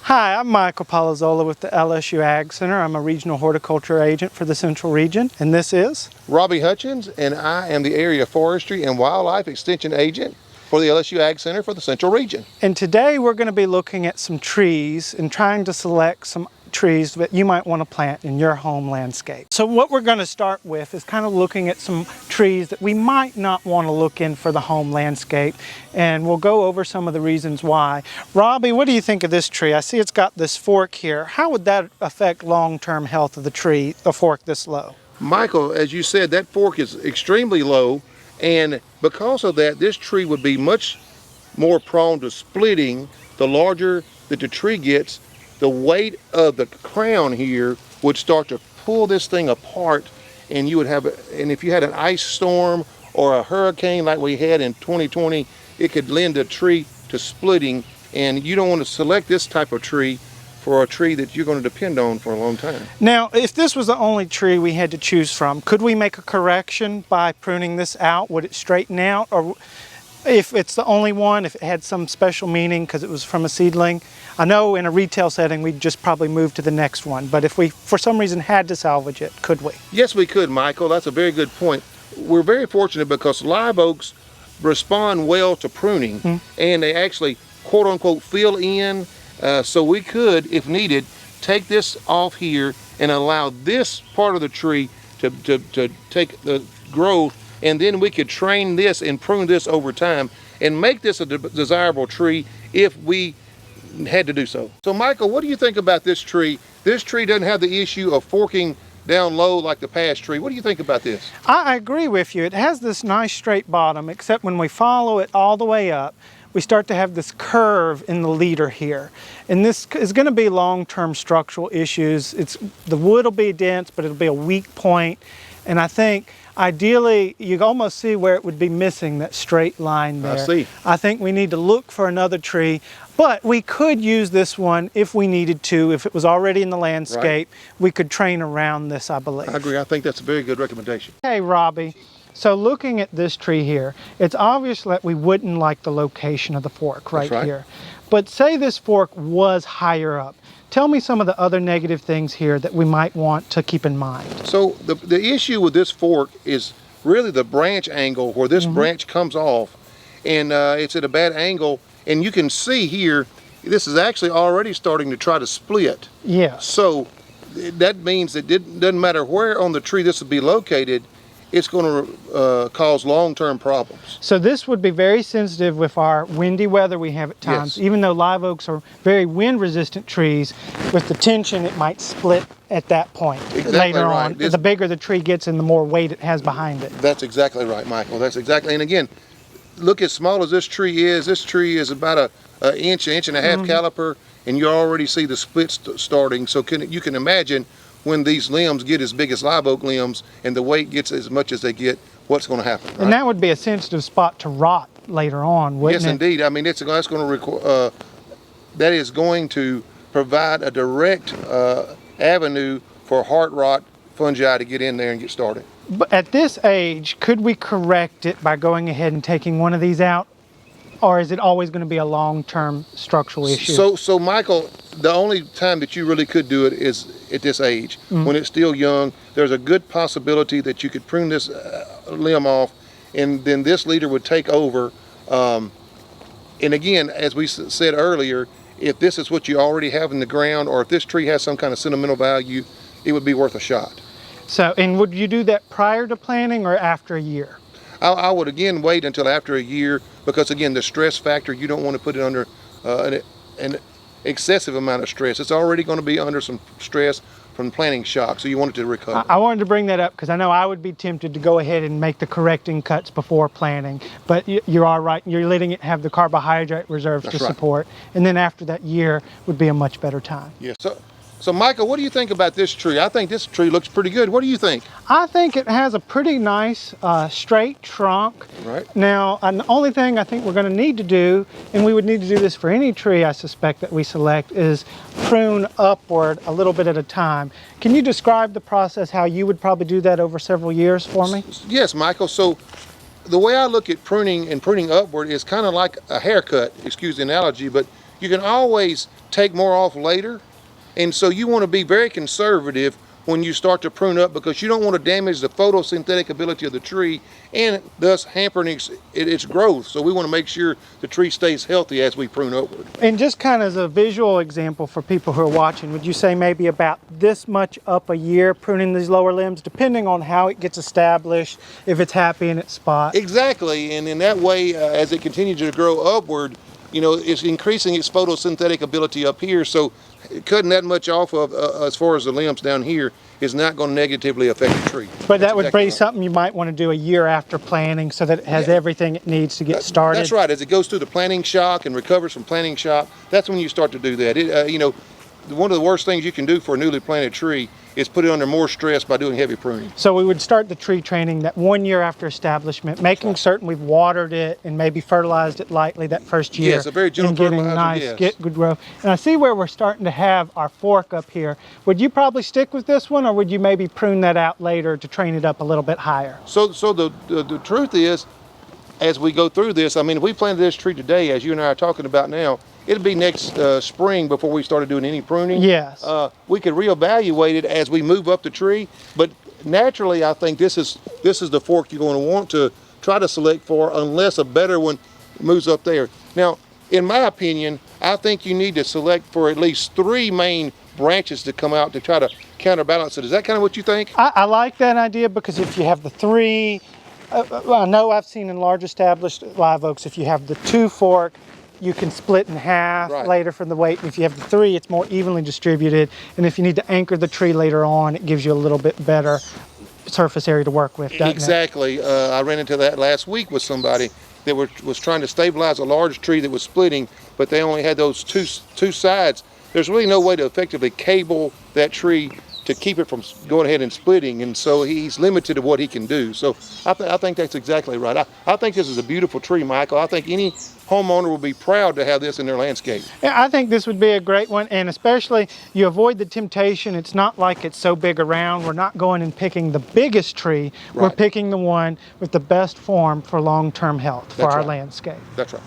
Hi, I'm Michael Polozola with the LSU Ag Center. I'm a regional horticulture agent for the Central Region, and this is Robbie Hutchins, and I am the Area Forestry and Wildlife Extension Agent for the LSU Ag Center for the Central Region. And today we're going to be looking at some trees and trying to select some trees that you might want to plant in your home landscape. So what we're going to start with is kind of looking at some trees that we might not want to look in for the home landscape, and we'll go over some of the reasons why. Robbie, what do you think of this tree? I see it's got this fork here. How would that affect long-term health of the tree, a fork this low? Michael, as you said, that fork is extremely low, and because of that, this tree would be much more prone to splitting. The larger that the tree gets, the weight of the crown here would start to pull this thing apart, and you would have, and if you had an ice storm or a hurricane like we had in 2020, it could lend a tree to splitting, and you don't want to select this type of tree for a tree that you're going to depend on for a long time. Now, if this was the only tree we had to choose from, could we make a correction by pruning this out? Would it straighten out? Or if it's the only one, if it had some special meaning because it was from a seedling? I know in a retail setting we'd just probably move to the next one, but if we for some reason had to salvage it, could we? Yes, we could, Michael. That's a very good point. We're very fortunate because live oaks respond well to pruning, and they actually quote unquote fill in, so we could, if needed, take this off here and allow this part of the tree to take the growth, and then we could train this and prune this over time and make this a desirable tree if we had to do so. So Michael, what do you think about this tree? This tree doesn't have the issue of forking down low like the past tree. What do you think about this? I agree with you. It has this nice straight bottom, except when we follow it all the way up, we start to have this curve in the leader here. And this is going to be long-term structural issues. The wood will be dense, but it'll be a weak point. And I think ideally, you almost see where it would be missing that straight line there. I see. I think we need to look for another tree, but we could use this one if we needed to. If it was already in the landscape, we could train around this, I believe. I agree. I think that's a very good recommendation. Hey, Robbie. So looking at this tree here, it's obvious that we wouldn't like the location of the fork right here. But say this fork was higher up. Tell me some of the other negative things here that we might want to keep in mind. So the issue with this fork is really the branch angle where this branch comes off, and it's at a bad angle, and you can see here, this is actually already starting to try to split. Yes. So that means that it doesn't matter where on the tree this would be located, it's going to cause long-term problems. So this would be very sensitive with our windy weather we have at times. Yes. Even though live oaks are very wind-resistant trees, with the tension it might split at that point later on. The bigger the tree gets and the more weight it has behind it. That's exactly right, Michael. That's exactly, and again, look as small as this tree is. This tree is about an inch and a half caliper, and you already see the splits starting. So you can imagine when these limbs get as big as live oak limbs and the weight gets as much as they get, what's going to happen? Right? And that would be a sensitive spot to rot later on, wouldn't it? Yes, indeed. I mean, that's going to require, that is going to provide a direct avenue for heart rot fungi to get in there and get started. But at this age, could we correct it by going ahead and taking one of these out? Or is it always going to be a long-term structural issue? So Michael, the only time that you really could do it is at this age. When it's still young, there's a good possibility that you could prune this limb off, and then this leader would take over. And again, as we said earlier, if this is what you already have in the ground, or if this tree has some kind of sentimental value, it would be worth a shot. So, and would you do that prior to planting or after a year? I would again wait until after a year, because again, the stress factor, you don't want to put it under an excessive amount of stress. It's already going to be under some stress from planting shock, so you want it to recover. I wanted to bring that up because I know I would be tempted to go ahead and make the correcting cuts before planting, but you are right. You're letting it have the carbohydrate reserves to support, and then after that year would be a much better time. Yes. So Michael, what do you think about this tree? I think this tree looks pretty good. What do you think? I think it has a pretty nice straight trunk. Right. Now, the only thing I think we're going to need to do, and we would need to do this for any tree I suspect that we select, is prune upward a little bit at a time. Can you describe the process, how you would probably do that over several years for me? Yes, Michael. So the way I look at pruning and pruning upward is kind of like a haircut, excuse the analogy, but you can always take more off later. And so you want to be very conservative when you start to prune up, because you don't want to damage the photosynthetic ability of the tree and thus hampering its growth. So we want to make sure the tree stays healthy as we prune upward. And just kind of as a visual example for people who are watching, would you say maybe about this much up a year pruning these lower limbs, depending on how it gets established, if it's happy in its spot? Exactly, and in that way, as it continues to grow upward, you know, it's increasing its photosynthetic ability up here, so cutting that much off of as far as the limbs down here is not going to negatively affect the tree. But that would be something you might want to do a year after planting so that it has everything it needs to get started. That's right. As it goes through the planting shock and recovers from planting shock, that's when you start to do that. You know, one of the worst things you can do for a newly planted tree is put it under more stress by doing heavy pruning. So we would start the tree training that 1 year after establishment, making certain we've watered it and maybe fertilized it lightly that first year. Yes, a very gentle and getting fertilizer, nice, yes. get good growth. And I see where we're starting to have our fork up here. Would you probably stick with this one, or would you maybe prune that out later to train it up a little bit higher? So the truth is, as we go through this, I mean, if we planted this tree today, as you and I are talking about now, it'll be next spring before we started doing any pruning. Yes. We could reevaluate it as we move up the tree, but naturally, I think this is the fork you're going to want to try to select for, unless a better one moves up there. Now, in my opinion, I think you need to select for at least 3 main branches to come out to try to counterbalance it. Is that kind of what you think? I like that idea, because if you have the 3, I know I've seen in large established live oaks, if you have the 2 fork, you can split in half later from the weight. If you have the 3, it's more evenly distributed. And if you need to anchor the tree later on, it gives you a little bit better surface area to work with, doesn't Exactly. I ran into that last week with somebody that was trying to stabilize a large tree that was splitting, but they only had those two sides. There's really no way to effectively cable that tree to keep it from going ahead and splitting, and so he's limited to what he can do. So I think that's exactly right. I think this is a beautiful tree, Michael. I think any homeowner will be proud to have this in their landscape. Yeah, I think this would be a great one, and especially you avoid the temptation. It's not like it's so big around. We're not going and picking the biggest tree. We're picking the one with the best form for long-term health for our landscape. That's right.